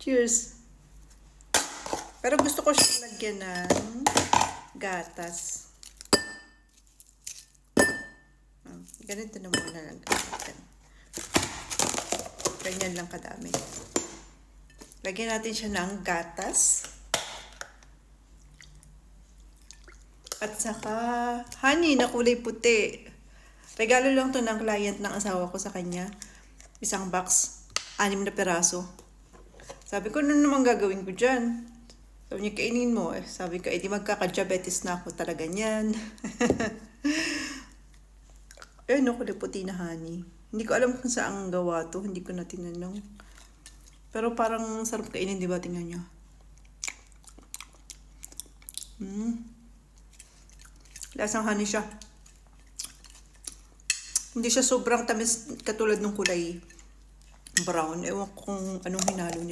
Cheers! Pero gusto ko siya lagyan ng gatas. Ganito na muna lang. Ganyan lang kadami. Lagyan natin siya ng gatas. At saka honey na kulay puti. Regalo lang to ng client ng asawa ko sa kanya. Isang box, 6 na peraso. Sabi ko, ano naman gagawin ko dyan? Sabi niya, kainin mo. Sabi ko, di magkaka-diabetes na ako talaga niyan. Ayun, kulay puti na honey. Hindi ko alam kung saan gawa to. Hindi ko na tinanong. Pero parang sarap kainin, di ba? Tingnan nyo. Lasang honey siya. Hindi siya sobrang tamis katulad ng kulay brown. Ewan ko kung anong hinalo nila.